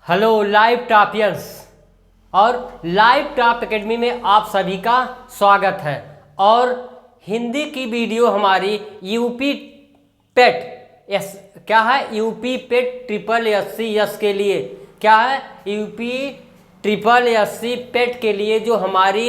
Hello live टॉपियंस और live top academy में आप सभी का स्वागत है। और हिंदी की वीडियो हमारी यूपी पेट एस क्या है, यूपी पेट ट्रिपल एससी यस के लिए क्या है, यूपी ट्रिपल एससी पेट के लिए जो हमारी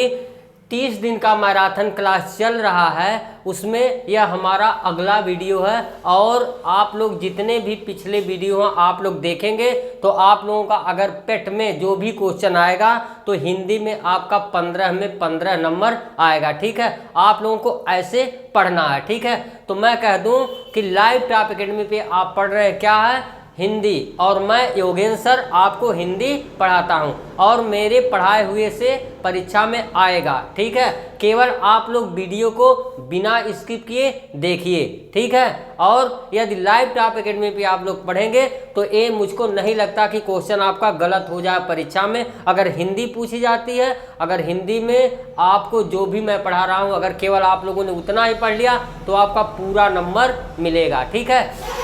30 दिन का मैराथन क्लास चल रहा है उसमें यह हमारा अगला वीडियो है। और आप लोग जितने भी पिछले वीडियो हैं आप लोग देखेंगे तो आप लोगों का अगर पेट में जो भी क्वेश्चन आएगा तो हिंदी में आपका 15 में 15 नंबर आएगा। ठीक है, आप लोगों को ऐसे पढ़ना है। ठीक है, तो मैं कह दूं कि लाइव टॉप एकेडमी पे आप पढ़ रहे हैं क्या है, हिंदी, और मैं योगेंद्र सर आपको हिंदी पढ़ाता हूं और मेरे पढ़ाए हुए से परीक्षा में आएगा। ठीक है, केवल आप लोग वीडियो को बिना स्किप किए देखिए। ठीक है, और यदि लाइव टॉप एकेडमी पे आप लोग पढ़ेंगे तो ये मुझको नहीं लगता कि क्वेश्चन आपका गलत हो जाए परीक्षा में। अगर हिंदी पूछी जाती है, अगर हिंदी में आपको जो भी मैं पढ़ा रहा हूँ अगर केवल आप लोगों ने उतना ही पढ़ लिया तो आपका पूरा नंबर मिलेगा। ठीक है,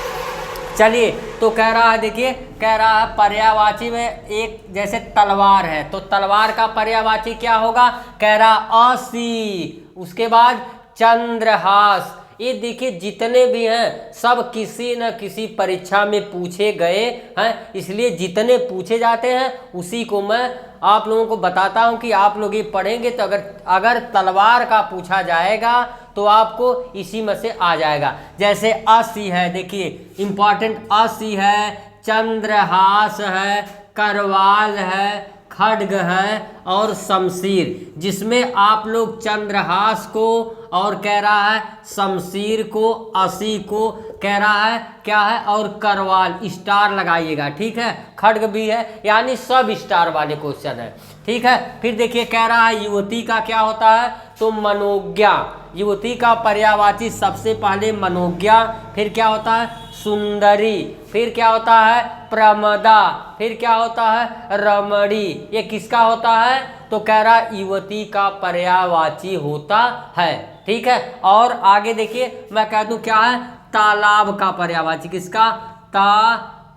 चलिए, तो कह रहा है, देखिए कह रहा है पर्यायवाची में एक जैसे तलवार है तो तलवार का पर्यायवाची क्या होगा, कह रहा असी, उसके बाद चंद्रहास। ये देखिए जितने भी हैं सब किसी न किसी परीक्षा में पूछे गए हैं, इसलिए जितने पूछे जाते हैं उसी को मैं आप लोगों को बताता हूं कि आप लोग ये पढ़ेंगे तो अगर तलवार का पूछा जाएगा तो आपको इसी में से आ जाएगा। जैसे असी है, देखिए इंपॉर्टेंट असी है, चंद्रहास है, करवाल है, खड्ग है और शमशीर, जिसमें आप लोग चंद्रहास को और कह रहा है शमशीर को, असी को कह रहा है क्या है, और करवाल स्टार लगाइएगा। ठीक है, खड्ग भी है, यानी सब स्टार वाले क्वेश्चन है। ठीक है, फिर देखिए कह रहा है युवती का क्या होता है, तो मनोज्ञा, युवती का पर्यायवाची सबसे पहले मनोज्ञा, फिर क्या होता है सुंदरी, फिर क्या होता है प्रमदा, फिर क्या होता है रमणी। ये किसका होता है, तो कह रहा युवती का पर्यायवाची होता है। ठीक है, और आगे देखिए मैं कह दूं क्या है, तालाब का पर्यायवाची किसका,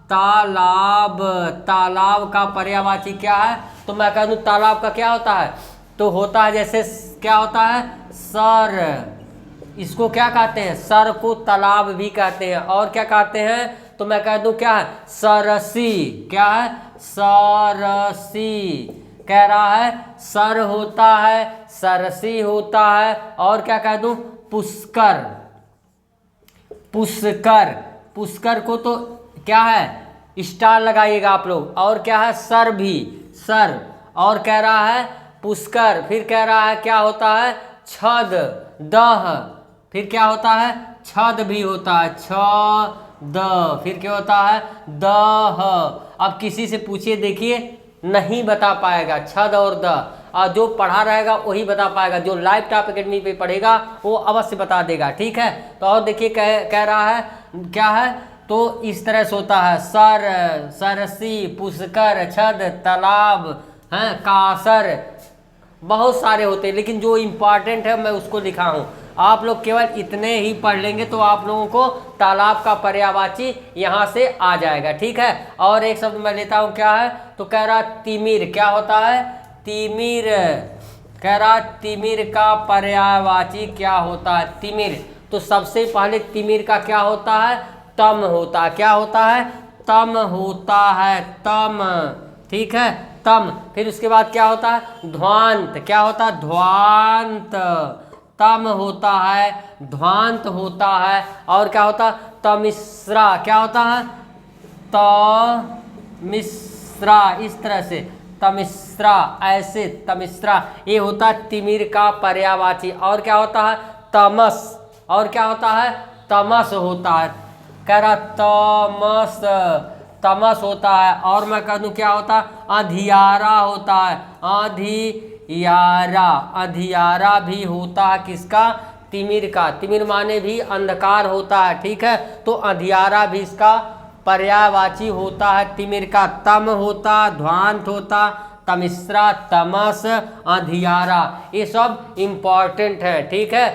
तालाब, तालाब का पर्यायवाची क्या है, तो मैं कह दूं तालाब का क्या होता है, तो होता है जैसे क्या होता है सर, इसको क्या कहते हैं, सर को तालाब भी कहते हैं। और क्या कहते हैं, तो मैं कह दूं क्या है सरसी, क्या है सरसी, कह रहा है सर होता है, सरसी होता है, और क्या कह दूं पुष्कर, पुष्कर, पुष्कर को तो क्या है स्टार लगाइएगा आप लोग, और क्या है सर भी, सर, और कह रहा है पुष्कर, फिर कह रहा है क्या होता है छद, दह, फिर क्या होता है छद भी होता है, छद, फिर क्या होता है दह। अब किसी से पूछिए, देखिए नहीं बता पाएगा छद और द, और जो पढ़ा रहेगा वही बता पाएगा, जो लाइव टॉप एकेडमी पे पढ़ेगा वो अवश्य बता देगा। ठीक है, तो और देखिए कह रहा है क्या है, तो इस तरह से होता है सर, सरसी, पुष्कर, छद, तालाब है, कासर, बहुत सारे होते हैं, लेकिन जो इम्पॉर्टेंट है मैं उसको लिखा हूँ। आप लोग केवल इतने ही पढ़ लेंगे तो आप लोगों को तालाब का पर्यायवाची यहाँ से आ जाएगा। ठीक है, और एक शब्द मैं लेता हूँ क्या है, तो कह रहा तिमिर, क्या होता है तिमिर, कह रहा तिमिर का पर्यायवाची क्या होता है, तिमिर, तो सबसे पहले तिमिर का क्या होता है तम होता है, क्या होता है तम होता है, तम। ठीक है, तम, फिर उसके बाद क्या होता है ध्वांत, क्या होता है ध्वांत, तम होता है, ध्वांत होता है, और क्या होता है तमिश्रा, क्या होता है तमिश्रा, इस तरह से तमिश्रा, ऐसे तमिश्रा, ये होता है तिमिर का पर्यायवाची। और क्या होता है तमस, और क्या होता है तमस होता है, कह रहा तमस, तमस होता है। और मैं कह दूं क्या होता है अंधियारा होता है, अंधियारा, अंधियारा भी होता है किसका तिमिर का, तिमिर माने भी अंधकार होता है। ठीक है, तो अंधियारा भी इसका पर्यायवाची होता है तिमिर का, तम होता, ध्वांत होता, तमिश्रा, तमस, अंधियारा, ये सब इम्पॉर्टेंट है। ठीक है,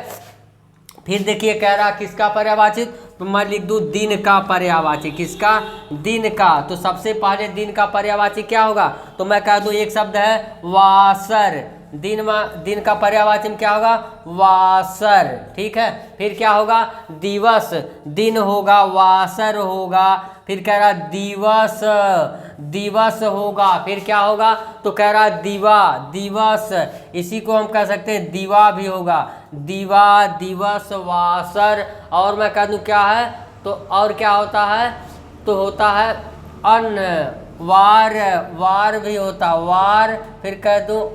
फिर देखिए कह रहा किसका पर्यायवाची, तो मैं लिख दूं दिन का पर्यायवाची। किसका? दिन का। तो सबसे पहले दिन का पर्यायवाची क्या होगा, तो मैं कह दूं एक शब्द है वासर। दिन का पर्यायवाची में क्या होगा, वासर। ठीक है, फिर क्या होगा, दिवस। दिन होगा, वासर होगा। फिर कह रहा दिवस, दिवस होगा। फिर क्या होगा, तो कह रहा दिवा, दिवस। इसी को हम कह सकते हैं दिवा भी होगा, दिवा, दिवस, वासर। और मैं कह दूं क्या है, तो और क्या होता है, तो होता है अन्न, वार, वार भी होता, वार। फिर कह दूं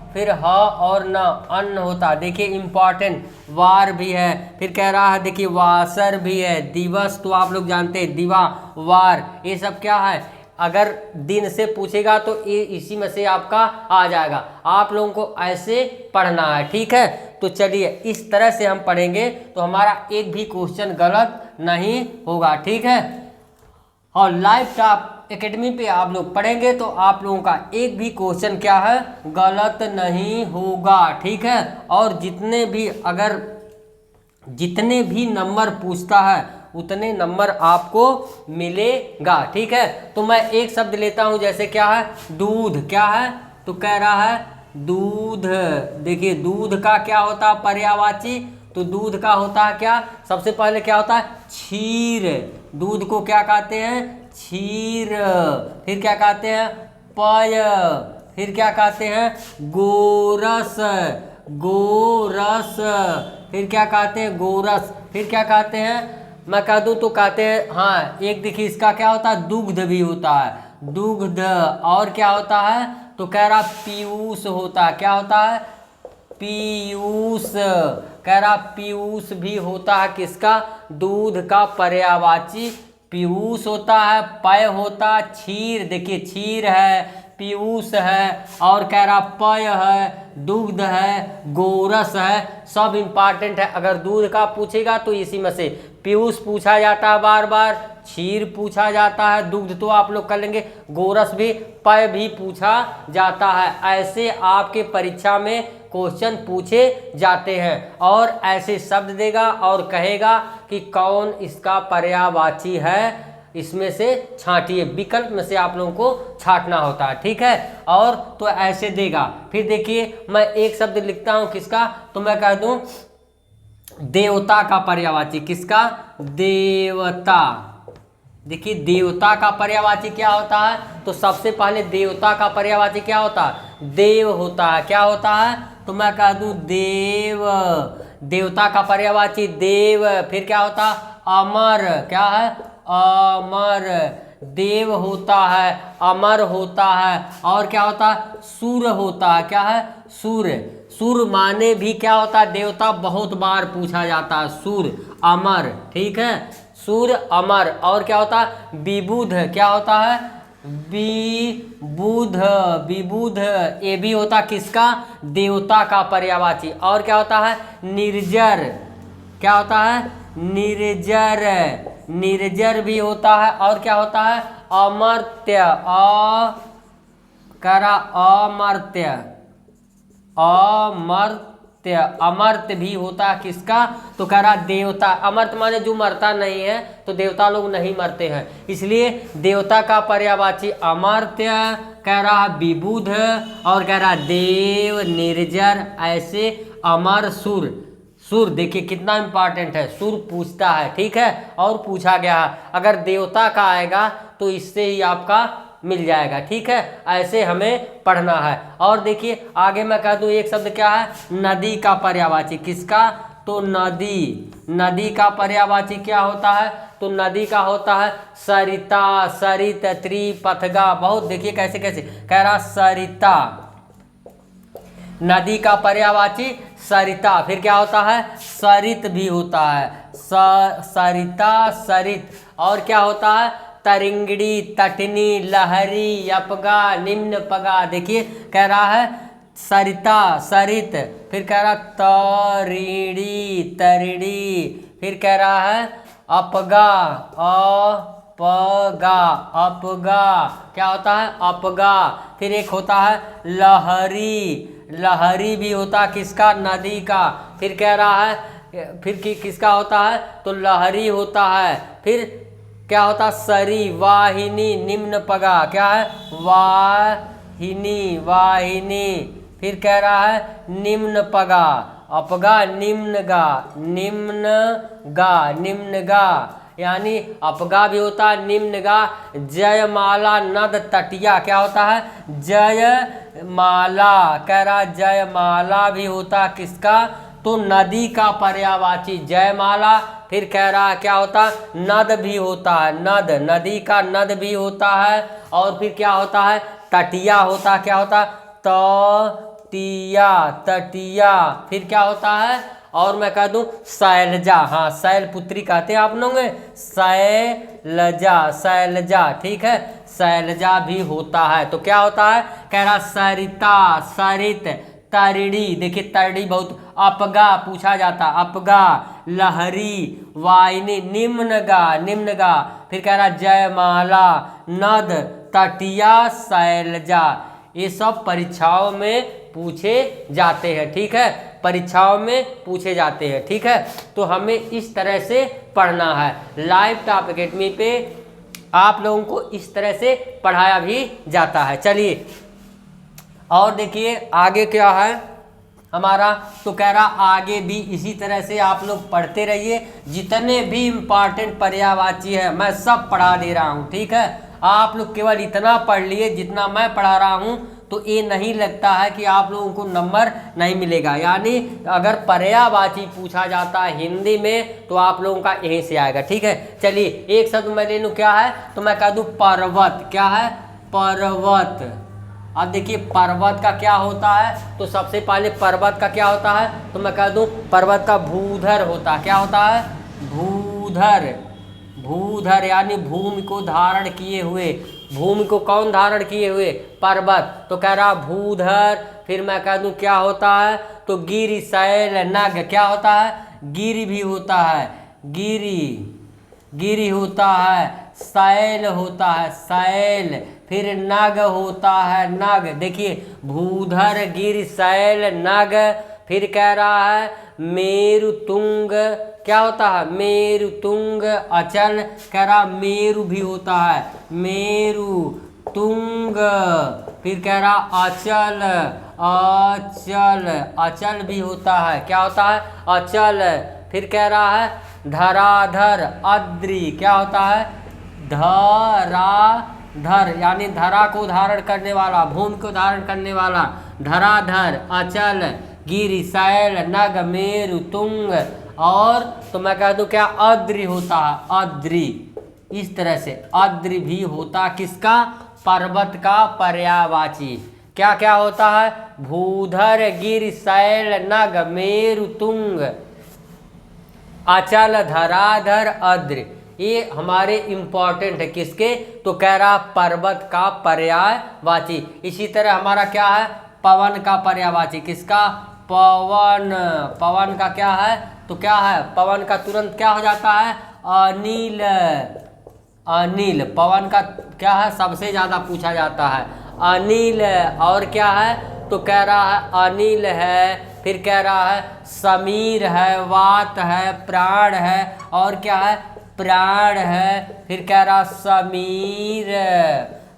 फिर ह और न, अन्न होता। देखिए इंपॉर्टेंट, वार भी है। फिर कह रहा है देखिए वासर भी है, दिवस तो आप लोग जानते हैं, दिवा, वार, ये सब क्या है, अगर दिन से पूछेगा तो ये इसी में से आपका आ जाएगा। आप लोगों को ऐसे पढ़ना है, ठीक है। तो चलिए इस तरह से हम पढ़ेंगे तो हमारा एक भी क्वेश्चन गलत नहीं होगा, ठीक है। और लाइव टॉप एकेडमी पे आप लोग पढ़ेंगे तो आप लोगों का एक भी क्वेश्चन क्या है, गलत नहीं होगा, ठीक है। और जितने भी नंबर पूछता है उतने नंबर आपको मिलेगा, ठीक है। तो मैं एक शब्द लेता हूं, जैसे क्या है, दूध। क्या है, तो कह रहा है दूध। देखिए दूध का क्या होता है पर्यायवाची, तो दूध का होता है क्या, सबसे पहले क्या होता है, क्षीर। दूध को क्या कहते हैं, क्षीर। फिर क्या कहते हैं, पय। फिर क्या कहते हैं, गोरस, गोरस। फिर क्या कहते हैं, गोरस। फिर क्या कहते हैं, मैं कह दूं तो कहते हैं, हाँ एक देखिए इसका क्या होता है, दुग्ध भी होता है, दुग्ध। और क्या होता है, तो कह रहा पीयूष होता है। क्या होता है, पीयूष। कह रहा पीयूष भी होता है, किसका, दूध का पर्यायवाची पीयूष होता है। पय होता क्षीर, देखिए क्षीर है, पीयूष है, और कह रहा पय है, दुग्ध है, गोरस है। सब इंपॉर्टेंट है। अगर दूध का पूछेगा तो इसी में से पीयूष पूछा जाता है बार बार, क्षीर पूछा जाता है, दुग्ध तो आप लोग कर लेंगे, गोरस भी, पय भी पूछा जाता है। ऐसे आपके परीक्षा में क्वेश्चन पूछे जाते हैं। और ऐसे शब्द देगा और कहेगा कि कौन इसका पर्यायवाची है, इसमें से छांटिए, विकल्प में से आप लोगों को छांटना होता है, ठीक है। और तो ऐसे देगा। फिर देखिए मैं एक शब्द लिखता हूं, किसका, तो मैं कह दूं देवता का पर्यायवाची। किसका, देवता। देखिए देवता का पर्यायवाची क्या होता है, तो सबसे पहले देवता का पर्यायवाची क्या होता है, देव होता है। क्या होता है, तो मैं कह दूं देव। देवता का पर्यायवाची देव। फिर क्या होता है, अमर। क्या है, अमर। देव होता है, अमर होता है। और क्या होता है, सूर होता है। क्या है, सूर। सूर माने भी क्या होता है, देवता बहुत बार पूछा जाता है, सूर, अमर, ठीक है, सूर, अमर। और क्या होता है, विबुध। क्या होता है, विबुध, विबुध। ये भी होता किसका, देवता का पर्यायवाची। और क्या होता है, निर्जर। क्या होता है, निर्जर, निर्जर भी होता है। और क्या होता है, अमर्त्य, अमर्त्य, अमर्त्य, अमर्त्य भी होता है किसका, तो कह रहा देवता। अमर्त्य माने जो मरता नहीं है, तो देवता लोग नहीं मरते हैं, इसलिए देवता का पर्यायवाची अमर्त्य। कह रहा विबुध, और कह रहा देव, निर्जर, ऐसे अमर, सुर। सुर देखिए कितना इंपॉर्टेंट है, सुर पूछता है, ठीक है, और पूछा गया है। अगर देवता का आएगा तो इससे ही आपका मिल जाएगा, ठीक है। ऐसे हमें पढ़ना है। और देखिए आगे मैं कह दूं एक शब्द क्या है, नदी का पर्यायवाची। किसका, तो नदी। नदी का पर्यायवाची क्या होता है, तो नदी का होता है सरिता, सरित, त्रिपथगा। बहुत देखिए कैसे कैसे कह रहा, सरिता। नदी का पर्यायवाची सरिता। फिर क्या होता है, सरित भी होता है, सरिता, सरित। और क्या होता है, तरिंगड़ी, तटनी, लहरी, अपगा, निम्न पगा। देखिए कह रहा है सरिता, सरित। फिर कह रहा तरिड़ी, तरिड़ी। फिर कह रहा है अपगा, अपगा, अपगा। क्या होता है, अपगा। फिर एक होता है लहरी, लहरी भी होता किसका, नदी का। फिर कह रहा है फिर किसका होता है तो लहरी होता है। फिर क्या होता है सरी, वाहिनी, निम्न पगा, क्या है वाहिनी, वाहिनी। फिर कह रहा है निम्न पगा, अपगा, निम्न गा, निम्न गा, निम्न गा, यानी अपगा भी होता है, निम्न गा। जयमाला नद तटिया, क्या होता है जयमाला, कह रहा जयमाला भी होता है किसका तो नदी का पर्यायवाची जयमाला। फिर कह रहा है क्या होता है नद भी होता है, नद, नदी का नद भी होता है। और फिर क्या होता है तटिया होता है, क्या होता है तटिया, तटिया। फिर क्या होता है और मैं कह दूं शैलजा, हाँ शैलपुत्री कहते हैं आप लोग, शैलजा, शैलजा, ठीक है शैलजा भी होता है। तो क्या होता है कह रहा सरिता, सरित, तरिणी, देखिए तरिणी बहुत, अपगा पूछा जाता, अपगा, लहरी, वाहिनी, निम्नगा, निम्नगा। फिर कह रहा जयमाला, नद, तटिया, शैलजा, ये सब परीक्षाओं में पूछे जाते हैं, ठीक है परीक्षाओं में पूछे जाते हैं, ठीक है। तो हमें इस तरह से पढ़ना है। लाइव टॉप एकेडमी पे आप लोगों को इस तरह से पढ़ाया भी जाता है। चलिए और देखिए आगे क्या है हमारा, तो कह रहा आगे भी इसी तरह से आप लोग पढ़ते रहिए। जितने भी इम्पॉर्टेंट पर्यायवाची है मैं सब पढ़ा दे रहा हूँ, ठीक है। आप लोग केवल इतना पढ़ लिए जितना मैं पढ़ा रहा हूँ, तो ये नहीं लगता है कि आप लोगों को नंबर नहीं मिलेगा। यानी अगर पर्यायवाची पूछा जाता है हिंदी में तो आप लोगों का यहीं से आएगा, ठीक है। चलिए एक शब्द मैं ले लूँ, क्या है तो मैं कह दूँ पर्वत, क्या है पर्वत। अब देखिए पर्वत का क्या होता है, तो सबसे पहले पर्वत का क्या होता है तो मैं कह दूं पर्वत का भूधर होता है, क्या होता है भूधर, भूधर यानी भूमि को धारण किए हुए। भूमि को कौन धारण किए हुए पर्वत, तो कह रहा भूधर। फिर मैं कह दूं क्या होता है तो गिरि, शैल, नग, क्या होता है गिरि भी होता है, गिरि, गिरि होता है, शैल होता है, शैल। फिर नग होता है, नग, देखिए भूधर, गिर, शैल, नग। फिर कह रहा है मेरु तुंग, क्या होता है मेरु तुंग, अचल, कह रहा मेरु भी होता है, मेरु तुंग। फिर कह रहा अचल, अचल, अचल भी होता है, क्या होता है अचल। फिर कह रहा है धराधर, अद्रि, क्या होता है धराधर यानी धरा को धारण करने वाला, भूमि को धारण करने वाला, धराधर, अचल, गिरि, शैल, नग, मेरु, तुंग। और तो मैं कह दूं क्या अद्रि होता है, अद्रि। इस तरह से अद्रि भी होता किसका पर्वत का पर्यायवाची। क्या क्या होता है भूधर, गिर, शैल, नग, मेरु, तुंग, अचल, धराधर, अद्रि। ये हमारे इंपॉर्टेंट है किसके तो कह रहा पर्वत का पर्यायवाची। इसी तरह हमारा क्या है पवन का पर्यायवाची, किसका पवन। पवन का क्या है तो क्या है पवन का तुरंत क्या हो जाता है अनिल, अनिल। पवन का क्या है सबसे ज्यादा पूछा जाता है अनिल। और क्या है तो कह रहा है अनिल है। फिर कह रहा है समीर है, वात है, प्राण है, और क्या है प्राण है। फिर कह रहा समीर।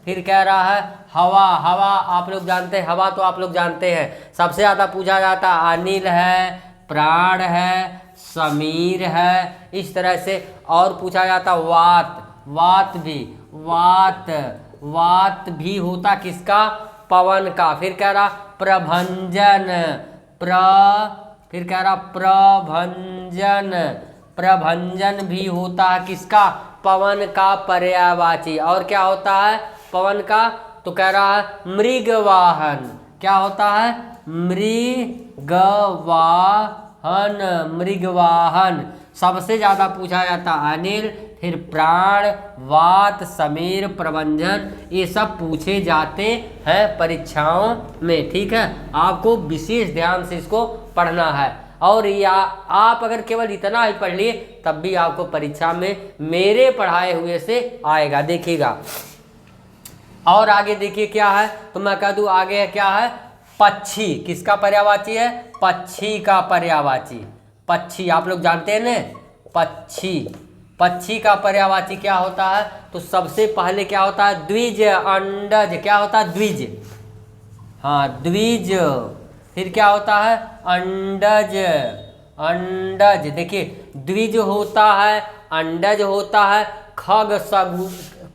फिर कह रहा है हवा, हवा आप लोग जानते हैं, हवा तो आप लोग जानते हैं सबसे ज़्यादा पूछा जाता है अनिल है, प्राण है, समीर है। इस तरह से और पूछा जाता वात, वात भी, वात, वात भी होता किसका पवन का। फिर कह रहा प्रभंजन, फिर कह रहा प्रभंजन, प्रभंजन भी होता है किसका पवन का पर्यायवाची। और क्या होता है पवन का तो कह रहा है मृगवाहन। क्या होता है मृगवाहन, मृगवाहन सबसे ज्यादा पूछा जाता अनिल। फिर प्राण, वात, समीर, प्रबंधन, ये सब पूछे जाते हैं परीक्षाओं में, ठीक है। आपको विशेष ध्यान से इसको पढ़ना है। और या आप अगर केवल इतना ही पढ़ लिए तब भी आपको परीक्षा में मेरे पढ़ाए हुए से आएगा, देखिएगा। और आगे देखिए क्या है तो मैं कह दूं आगे क्या है पक्षी। किसका पर्यायवाची है पक्षी का पर्यायवाची, पक्षी आप लोग जानते हैं ना, पक्षी। पक्षी का पर्यायवाची क्या होता है? तो सबसे पहले क्या होता है? द्विज, अंडज। क्या होता है? द्विज। हाँ, द्विज। फिर क्या होता है? अंडज। अंडज। देखिए, द्विज होता है, अंडज होता है, खग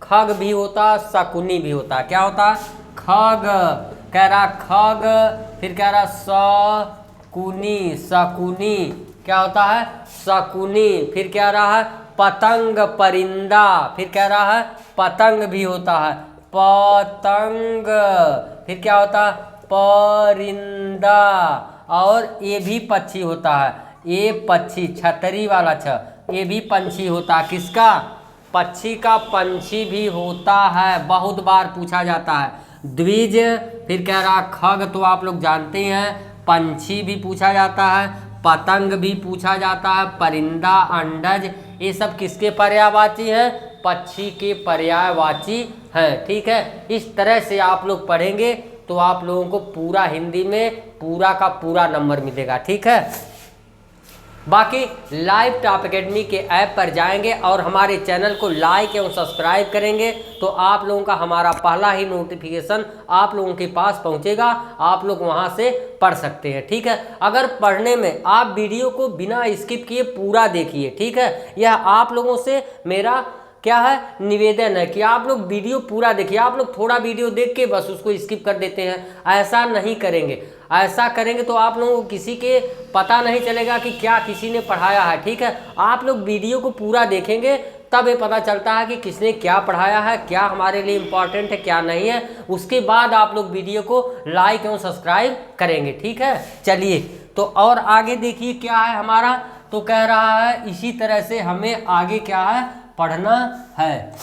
खग भी होता है, शकुनी भी होता है। क्या होता है? खग। कह रहा खग, फिर कह रहा शकुनी। शकुनी क्या होता है? शकुनी। फिर कह रहा है पतंग, परिंदा। फिर कह रहा है पतंग भी होता है, पतंग। फिर क्या होता है? परिंदा। और ये भी पक्षी होता है, ये पक्षी, छतरी वाला छ, ये भी पंछी होता है। किसका? पक्षी का पंछी भी होता है, बहुत बार पूछा जाता है। द्विज, फिर कह रहा खग तो आप लोग जानते हैं, पंछी भी पूछा जाता है, पतंग भी पूछा जाता है, परिंदा, अंडज, ये सब किसके पर्यायवाची हैं? पक्षी के पर्यायवाची हैं। ठीक है, इस तरह से आप लोग पढ़ेंगे तो आप लोगों को पूरा हिंदी में पूरा का पूरा नंबर मिलेगा। ठीक है, बाकी लाइव टॉप एकेडमी के ऐप पर जाएंगे और हमारे चैनल को लाइक एवं सब्सक्राइब करेंगे तो आप लोगों का हमारा पहला ही नोटिफिकेशन आप लोगों के पास पहुंचेगा, आप लोग वहां से पढ़ सकते हैं। ठीक है, अगर पढ़ने में आप वीडियो को बिना स्किप किए पूरा देखिए। ठीक है, यह आप लोगों से मेरा क्या है? निवेदन है कि आप लोग वीडियो पूरा देखिए। आप लोग थोड़ा वीडियो देख के बस उसको स्किप कर देते हैं, ऐसा नहीं करेंगे। ऐसा करेंगे तो आप लोगों को किसी के पता नहीं चलेगा कि क्या किसी ने पढ़ाया है। ठीक है, आप लोग वीडियो को पूरा देखेंगे तब ये पता चलता है कि किसने क्या पढ़ाया है, क्या हमारे लिए इम्पॉर्टेंट है, क्या नहीं है। उसके बाद आप लोग वीडियो को लाइक एवं सब्सक्राइब करेंगे। ठीक है, चलिए तो और आगे देखिए क्या है हमारा। तो कह रहा है इसी तरह से हमें आगे क्या है? पढ़ना है।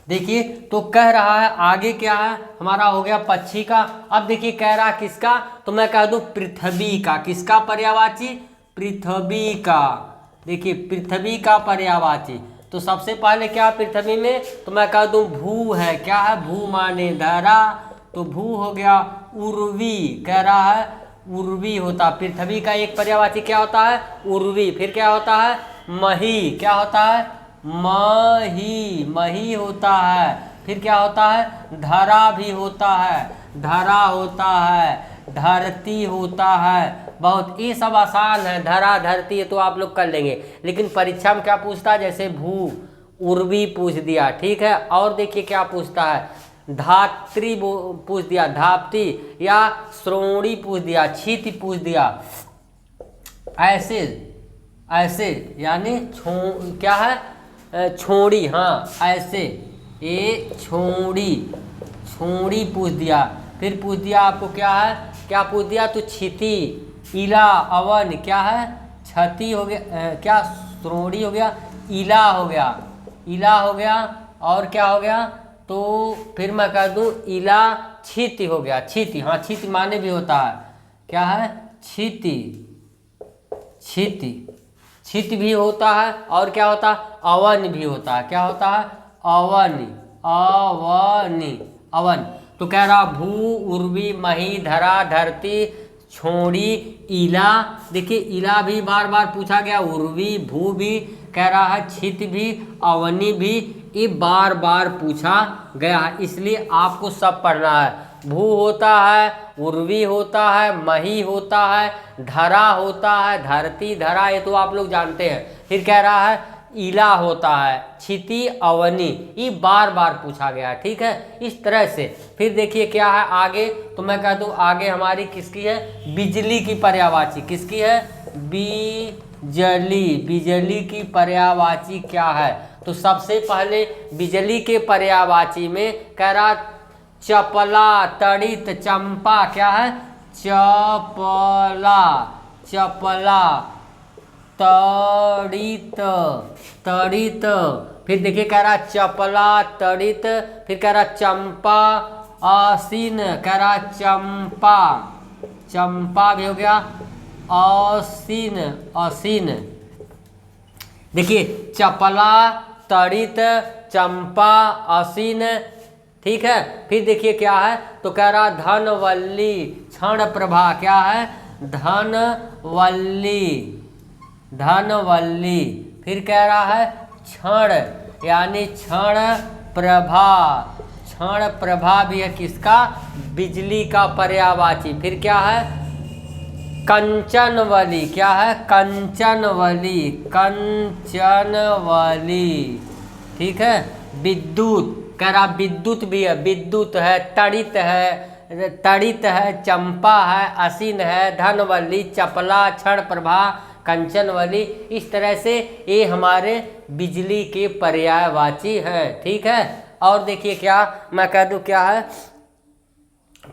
देखिए, तो कह रहा है आगे क्या है हमारा? हो गया पक्षी का। अब देखिए कह रहा किसका? तो मैं कह दूं पृथ्वी का। किसका पर्यायवाची? पृथ्वी का। देखिए, पृथ्वी का पर्यायवाची तो सबसे पहले क्या पृथ्वी में? तो मैं कह दूं भू है। क्या है? भू माने धरा, तो भू हो गया। उर्वी, कह रहा है उर्वी होता। पृथ्वी का एक पर्यायवाची क्या होता है? उर्वी। फिर क्या होता है? मही। क्या होता है? मही। मही होता है। फिर क्या होता है? धरा भी होता है, धरा होता है, धरती होता है। बहुत ये सब आसान है, धरा धरती तो आप लोग कर लेंगे, लेकिन परीक्षा में क्या पूछता है? जैसे भू, उर्वी पूछ दिया। ठीक है, और देखिए क्या पूछता है? धात्री पूछ दिया, धाप्ती या श्रोणी पूछ दिया, क्षिति पूछ दिया। ऐसे ऐसे यानी क्या है? छोड़ी। हाँ, ऐसे ये छोड़ी, छोड़ी पूछ दिया। फिर पूछ दिया आपको क्या है? क्या पूछ दिया? तो क्षिति, इला, अवन। क्या है? क्षति हो गया, क्या श्रोणी हो गया, इला हो गया, इला हो गया। और क्या हो गया? तो फिर मैं कह दूं इला, क्षिति हो गया। क्षिति, हाँ क्षिति माने भी होता है। क्या है? क्षिति, क्षिति, क्षिति भी होता है। और क्या होता है? अवन भी होता है। क्या होता है? अवनि, अवनि, अवन। तो कह रहा भू, उर्वी, मही, धरा, धरती, छोड़ी, इला। देखिए इला भी बार बार पूछा गया, उर्वी, भू भी कह रहा है, क्षिति भी, अवनि भी, ये बार बार पूछा गया है, इसलिए आपको सब पढ़ना है। भू होता है, उर्वी होता है, मही होता है, धरा होता है, धरती, धरा ये तो आप लोग जानते हैं। फिर कह रहा है इला होता है, क्षिति, अवनि, ये बार बार पूछा गया है। ठीक है, इस तरह से। फिर देखिए क्या है आगे, तो मैं कह दूं आगे हमारी किसकी है? बिजली की पर्यायवाची। किसकी है? बिजली। बिजली की पर्यायवाची क्या है? तो सबसे पहले बिजली के पर्यायवाची में कह रहा चपला, तड़ित, चंपा। क्या है? चपला, चपला, तड़ित, तड़ित। फिर देखिए कह रहा चपला, तड़ित। फिर कह रहा चंपा, आसीन। कह रहा चंपा, चंपा भी हो गया, आसीन, आसीन। देखिए चपला, तड़ित, चंपा, आसीन। ठीक है, फिर देखिए क्या है, तो कह रहा धनवल्ली, क्षण प्रभा। क्या है? धनवल्ली, धनवल्ली। फिर कह रहा है क्षण, यानी क्षण प्रभा, क्षण प्रभा भी है किसका, बिजली का पर्यायवाची। फिर क्या है कंचनवली, क्या है कंचनवली, कंचनवली। ठीक है। विद्युत, कह रहा विद्युत भी है, विद्युत है, तड़ित है, तड़ित है, चंपा है, असीन है, धनवल्ली, चपला, क्षण प्रभा, कंचनवली। इस तरह से ये हमारे बिजली के पर्यायवाची हैं। ठीक है। और देखिए क्या मैं कह दूं क्या है,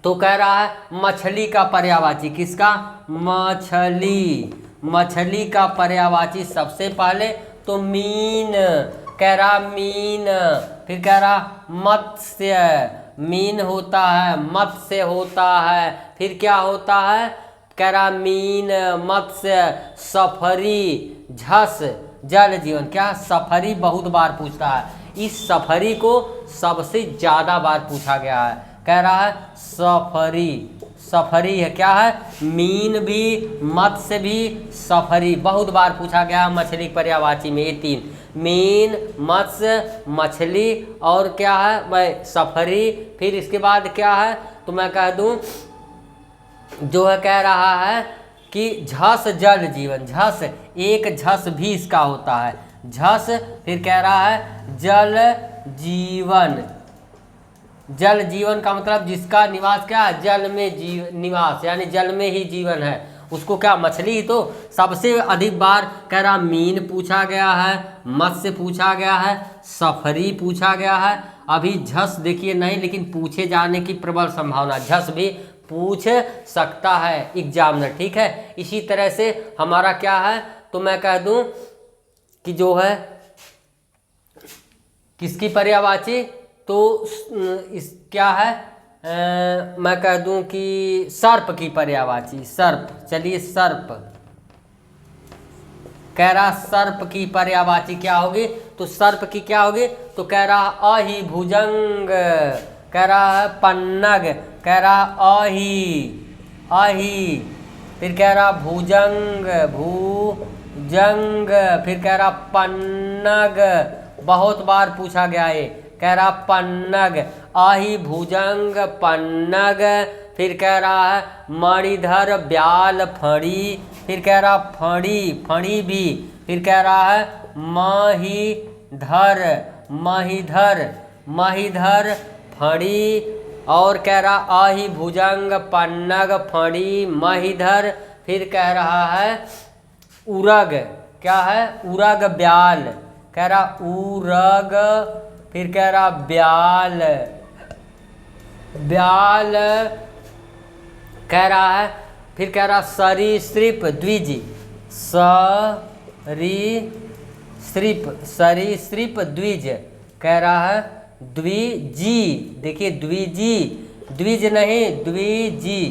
तो कह रहा है मछली का पर्यायवाची, किसका, मछली, मछली का पर्यायवाची सबसे पहले तो मीन, कह रहा मीन। फिर कह रहा मत्स्य, मीन होता है, मत्स्य होता है। फिर क्या होता है, कह रहा मीन, मत्स्य, सफरी, झस, जल जीवन। क्या सफरी बहुत बार पूछता है, इस सफरी को सबसे ज्यादा बार पूछा गया है। कह रहा है सफरी, सफरी है, क्या है मीन भी, मत्स्य भी, सफरी, बहुत बार पूछा गया मछली पर्यायवाची में। ये तीन, मीन, मत्स्य, मछली, और क्या है मैं सफरी। फिर इसके बाद क्या है, तो मैं कह दूं जो है, कह रहा है कि झस, जल जीवन, झस, एक झस भी इसका होता है, झस। फिर कह रहा है जल जीवन, जल जीवन का मतलब जिसका निवास क्या है, जल में निवास, यानी जल में ही जीवन है, उसको क्या मछली। तो सबसे अधिक बार कह रहा मीन पूछा गया है, मत्स्य पूछा गया है, सफरी पूछा गया है। अभी झस देखिए नहीं, लेकिन पूछे जाने की प्रबल संभावना, झस भी पूछ सकता है एग्जामिनर। ठीक है। इसी तरह से हमारा क्या है, तो मैं कह दूं कि जो है किसकी पर्यायवाची, तो इस क्या है मैं कह दूं कि सर्प की पर्यायवाची, सर्प। चलिए सर्प, कह रहा सर्प की पर्यायवाची क्या होगी, तो सर्प की क्या होगी, तो कह रहा अहि भुजंग, कह रहा है पन्नग, कह रहा अहि, अहि। फिर कह रहा भुजंग, भुजंग। फिर कह रहा पन्नग, बहुत बार पूछा गया है, कह रहा पन्नग, आही भुजंग पन्नग। फिर कह रहा है मणिधर ब्याल फड़ी। फिर कह रहा फड़ी, फड़ी भी। फिर कह रहा है महीधर, महीधर, महीधर फड़ी। और कह रहा आही भुजंग पन्नग फड़ी महीधर। फिर कह रहा है उरग, क्या है उरग ब्याल, कह रहा उरग। फिर कह रहा ब्याल, ब्याल कह रहा है। फिर कह रहा सरीसृप द्विज, सरीसृप, सरीसृप द्विज, कह रहा है द्विजी। देखिए द्विजी, द्विज नहीं द्विजी,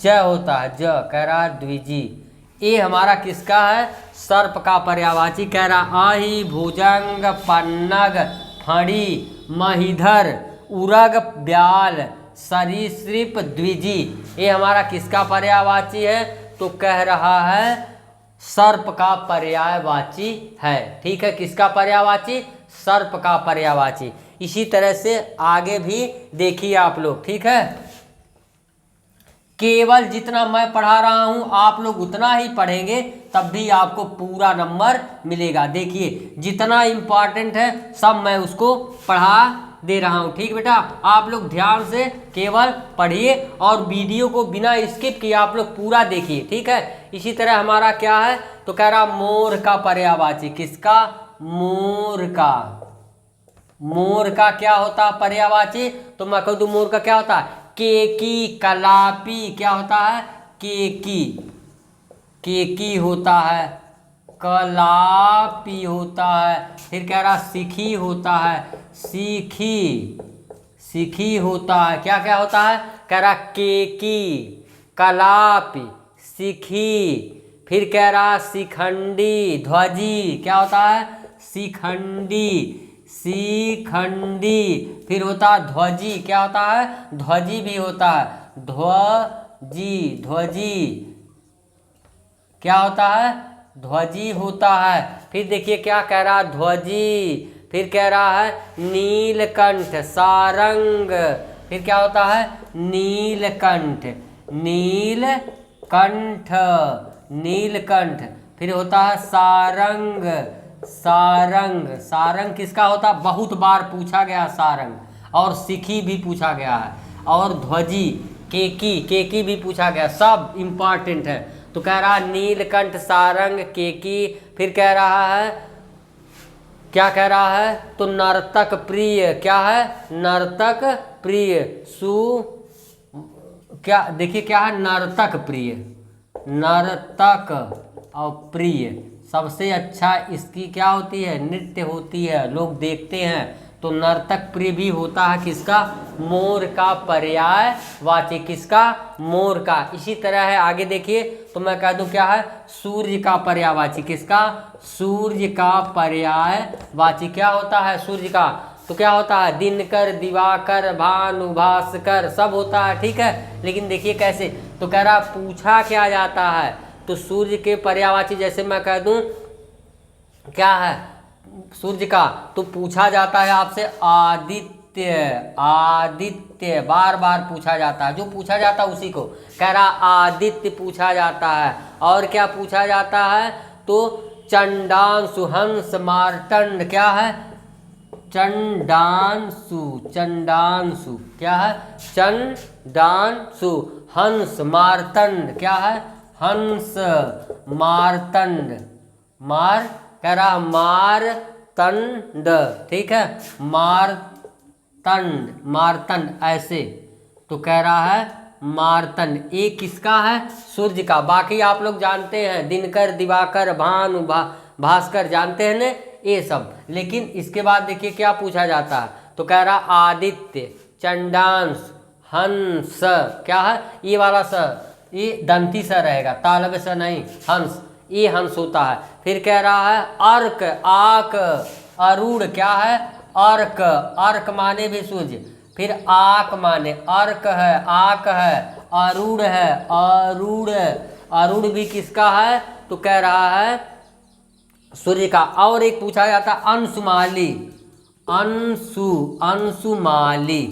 ज होता है ज, कह रहा है द्विजी। ये हमारा किसका है, सर्प का पर्यायवाची। कह रहा आही भुजंग पन्नग फड़ी महीधर उरग ब्याल सरीसृप द्विजी। ये हमारा किसका पर्यायवाची है, तो कह रहा है सर्प का पर्यायवाची है। ठीक है, किसका पर्यायवाची, सर्प का पर्यायवाची। इसी तरह से आगे भी देखिए आप लोग। ठीक है, केवल जितना मैं पढ़ा रहा हूं आप लोग उतना ही पढ़ेंगे, तब भी आपको पूरा नंबर मिलेगा। देखिए जितना इम्पॉर्टेंट है सब मैं उसको पढ़ा दे रहा हूं। ठीक बेटा, आप लोग ध्यान से केवल पढ़िए और वीडियो को बिना स्किप किए आप लोग पूरा देखिए। ठीक है, इसी तरह हमारा क्या है, तो कह रहा मोर का पर्यायवाची। किसका, मोर का। मोर का क्या होता है पर्यायवाची, तो मैं कह दूं मोर का क्या होता है, केकी कलापी, क्या होता है केकी, केकी होता है, कलापी होता है। फिर कह रहा सीखी होता है, सीखी, सीखी होता है। क्या क्या होता है, कह रहा केकी कलापी सीखी। फिर कह रहा शिखंडी ध्वजी, क्या होता है शिखंडी, शिखंडी। फिर होता है ध्वजी, क्या होता है ध्वजी भी होता है, ध्वजी। जी, ध्वजी। क्या होता है? ध्वजी होता है। फिर देखिए क्या कह रहा है, ध्वजी। फिर कह रहा है नीलकंठ, सारंग। फिर क्या होता है? नीलकंठ, नीलकंठ, नीलकंठ। फिर होता है सारंग, सारंग। सारंग किसका होता है? बहुत बार पूछा गया सारंग, और सिखी भी पूछा गया है, और ध्वजी, केकी, केकी भी पूछा गया, सब इम्पॉर्टेंट है। तो कह रहा है नीलकंठ, सारंग, केकी। फिर कह रहा है, क्या कह रहा है? तो नर्तक प्रिय। क्या है? नर्तक प्रिय। क्या देखिए क्या है? नर्तक प्रिय, नर्तक और प्रिय। सबसे अच्छा इसकी क्या होती है? नृत्य होती है, लोग देखते हैं। तो नर्तक प्रिय भी होता है किसका? मोर का पर्यायवाची। किसका? मोर का। इसी तरह है, आगे देखिए, तो मैं कह दूं क्या है? सूर्य का पर्यायवाची। किसका? सूर्य का पर्यायवाची। क्या होता है सूर्य का? तो क्या होता है? दिनकर, दिवाकर, भानु, भास्कर, सब होता है। ठीक है, लेकिन देखिए कैसे, तो कह रहा पूछा क्या जाता है? तो सूर्य के पर्यायवाची, जैसे मैं कह दूं क्या है सूर्य का, तो पूछा जाता है आपसे आदित्य, आदित्य। बार बार पूछा जाता है, जो पूछा जाता है उसी को कह रहा आदित्य पूछा जाता है। और क्या पूछा जाता है? तो चंडांशु, हंस, मार्तंड। क्या है? चंडांशु, चंडांशु। क्या है? चंडांशु। हंस, मार्तंड। क्या है? हंस, मार्तंड। कह रहा मारतंड। ठीक है, मारतंड, मारतंड ऐसे। तो कह रहा है मारतंड। ये किसका है? सूर्य का। बाकी आप लोग जानते हैं, दिनकर, दिवाकर, भानु, भास्कर, जानते हैं ना ये सब। लेकिन इसके बाद देखिए क्या पूछा जाता है, तो कह रहा आदित्य, चंडांश, हंस। क्या है? ये वाला स, ये दंती सा रहेगा, तालव्य सा नहीं, हंस, ये हंस होता है। फिर कह रहा है अर्क, आक, अरूढ़। क्या है? अर्क, अर्क माने भी सूर्य। फिर आक माने अर्क है, आक है, अरूढ़ है, अरूढ़, अरूढ़ भी किसका है? तो कह रहा है सूर्य का। और एक पूछा जाता अंशुमाली, अंशु, अंशुमाली,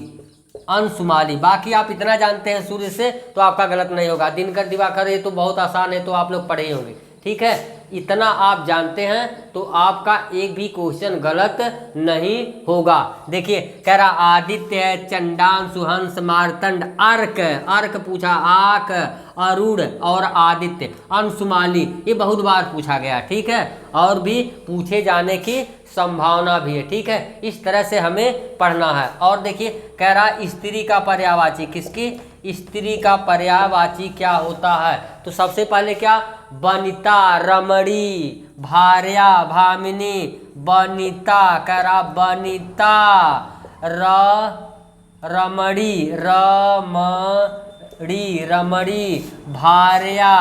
अंशुमाली। बाकी आप इतना जानते हैं सूर्य से तो आपका गलत नहीं होगा। दिनकर, दिवाकर, ये तो बहुत आसान है, तो आप लोग पढ़े ही होंगे। ठीक है, इतना आप जानते हैं तो आपका एक भी क्वेश्चन गलत नहीं होगा। देखिए कह रहा आदित्य है, चंडांशु, हंस, मार्तंड, अर्क, अर्क पूछा, आक, अरूढ़ और आदित्य, अंशुमाली। ये बहुत बार पूछा गया। ठीक है, और भी पूछे जाने की संभावना भी है। ठीक है, इस तरह से हमें पढ़ना है। और देखिए कह रहा स्त्री का पर्यायवाची। किसकी? स्त्री का पर्यायवाची क्या होता है? तो सबसे पहले क्या? वनिता, रमणी, भार्या, भामिनी, वनिता। कह रहा वनिता, रमणी, रमणी, रमणी, भार्या।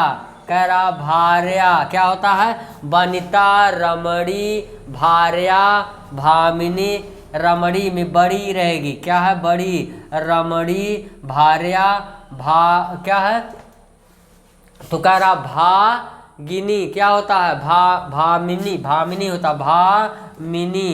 कह रहा भार्या। क्या होता है? वनिता, रमणी, भार्या, भामिनी। रमणी में बड़ी रहेगी। क्या है? बड़ी, रमणी, भार्या, क्या है? तो कह रहा भागिनी। क्या होता है? भामिनी, भामिनी होता, भामिनी,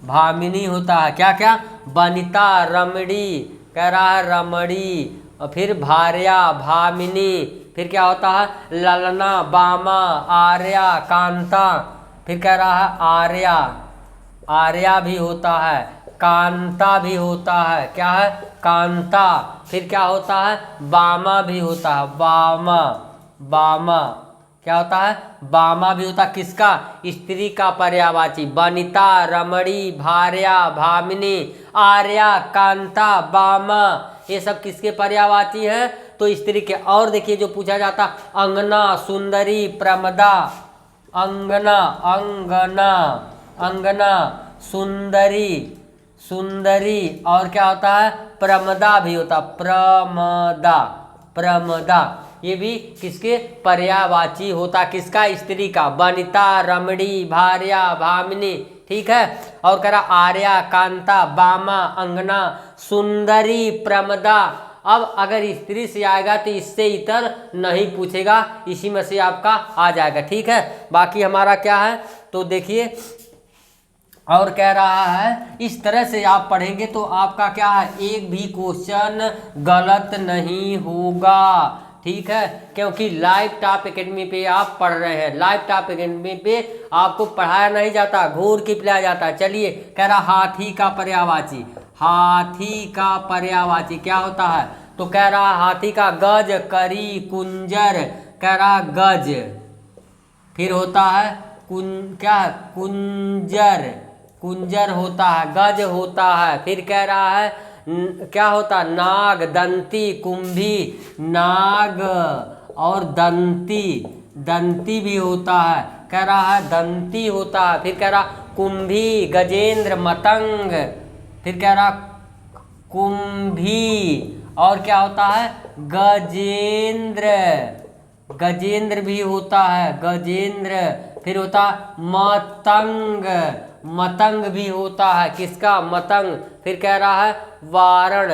भामिनी होता है। क्या क्या? वनिता, रमणी। कह रहा है रमणी। और फिर भार्या, भामिनी। फिर क्या होता है? ललना, बामा, आर्या, कांता। फिर कह रहा है आर्या, आर्या भी होता है, कांता भी होता है। क्या है? कांता। फिर क्या होता है? बामा भी होता है, बामा, बामा। क्या होता है? बामा भी होता है। किसका? स्त्री का पर्यायवाची। वनिता, रमणी, भार्या, भामिनी, आर्या, कांता, बामा, ये सब किसके पर्यायवाची हैं? तो स्त्री के। और देखिए जो पूछा जाता, अंगना, सुंदरी, प्रमदा। अंगना, अंगना, अंगना, सुंदरी, सुंदरी। और क्या होता है? प्रमदा भी होता, प्रमदा, प्रमदा। ये भी किसके पर्यायवाची होता? किसका? स्त्री का। वनिता, रमणी, भार्या, भामिनी। ठीक है, और कह रहा आर्या, कांता, बामा, अंगना, सुंदरी, प्रमदा अब अगर स्त्री से आएगा तो इससे इतर नहीं पूछेगा, इसी में से आपका आ जाएगा। ठीक है, बाकी हमारा क्या है तो देखिए, और कह रहा है इस तरह से आप पढ़ेंगे तो आपका क्या है, एक भी क्वेश्चन गलत नहीं होगा। ठीक है, क्योंकि लाइव टॉप एकेडमी पे आप पढ़ रहे हैं, लाइव टॉप एकेडमी पे आपको पढ़ाया नहीं जाता, घूर के पिलाया जाता है। चलिए, कह रहा हाथी का पर्यायवाची, हाथी का पर्यायवाची क्या होता है, तो कह रहा हाथी का गज, करी, कुंजर, कह रहा गज, फिर होता है क्या है, कुंजर, कुंजर होता है, गज होता है, फिर कह रहा है क्या होता, नाग, दंती, कुंभी, नाग और दंती, दंती भी होता है, कह रहा है दंती होता है, फिर कह रहा कुंभी, गजेंद्र, मतंग, फिर कह रहा कुंभी, और क्या होता है, गजेंद्र, गजेंद्र भी होता है, गजेंद्र, फिर होता मतंग, मतंग भी होता है, किसका, मतंग, फिर कह रहा है वारण,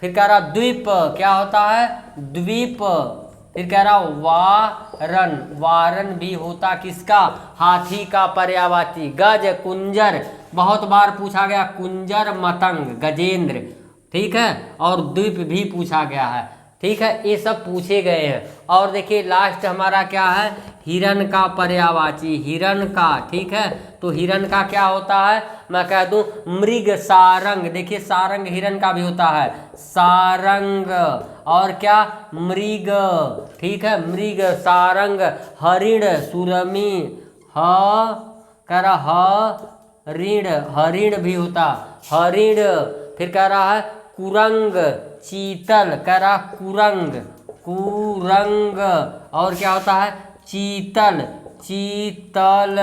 फिर कह रहा द्वीप, क्या होता है, द्वीप, फिर कह रहा वारण, वारण भी होता किसका, हाथी का पर्यायवाची। गज, कुंजर बहुत बार पूछा गया, कुंजर, मतंग, गजेंद्र, ठीक है, और द्वीप भी पूछा गया है। ठीक है, ये सब पूछे गए हैं। और देखिए लास्ट हमारा क्या है, हिरण का पर्यायवाची, हिरण का। ठीक है, तो हिरण का क्या होता है, मैं कह दूं मृग, सारंग, देखिए सारंग हिरण का भी होता है, सारंग, और क्या मृग, ठीक है, मृग, सारंग, हरिण, सुरमी, कह रहा हरिण, हरिण भी होता, हरिण, फिर कह रहा है कुरंग, चीतल, कह रहा कुरंग, कुरंग, और क्या होता है चीतल, चीतल,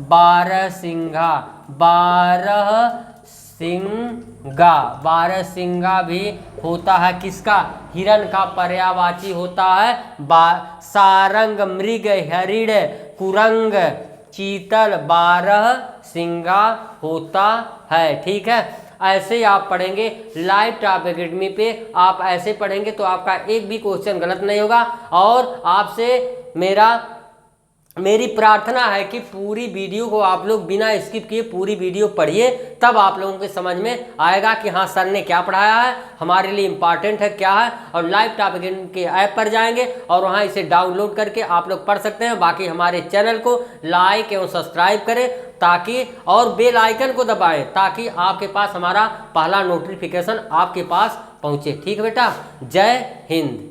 बारहसिंघा, बारहसिंघा, बारहसिंघा भी होता है किसका, हिरण का पर्यायवाची होता है सारंग, मृग, हरिण, कुरंग, चीतल, बारहसिंघा होता है। ठीक है, ऐसे आप पढ़ेंगे लाइव टॉप एकेडमी पे, आप ऐसे पढ़ेंगे तो आपका एक भी क्वेश्चन गलत नहीं होगा। और आपसे मेरी प्रार्थना है कि पूरी वीडियो को आप लोग बिना स्किप किए पूरी वीडियो पढ़िए, तब आप लोगों के समझ में आएगा कि हाँ सर ने क्या पढ़ाया है, हमारे लिए इम्पॉर्टेंट है क्या है। और लाइव टॉप एकेडमी के ऐप पर जाएंगे और वहाँ इसे डाउनलोड करके आप लोग पढ़ सकते हैं। बाकी हमारे चैनल को लाइक एवं सब्सक्राइब करें ताकि, और बेल आइकन को दबाएं ताकि आपके पास हमारा पहला नोटिफिकेशन आपके पास पहुँचे। ठीक है बेटा, जय हिंद।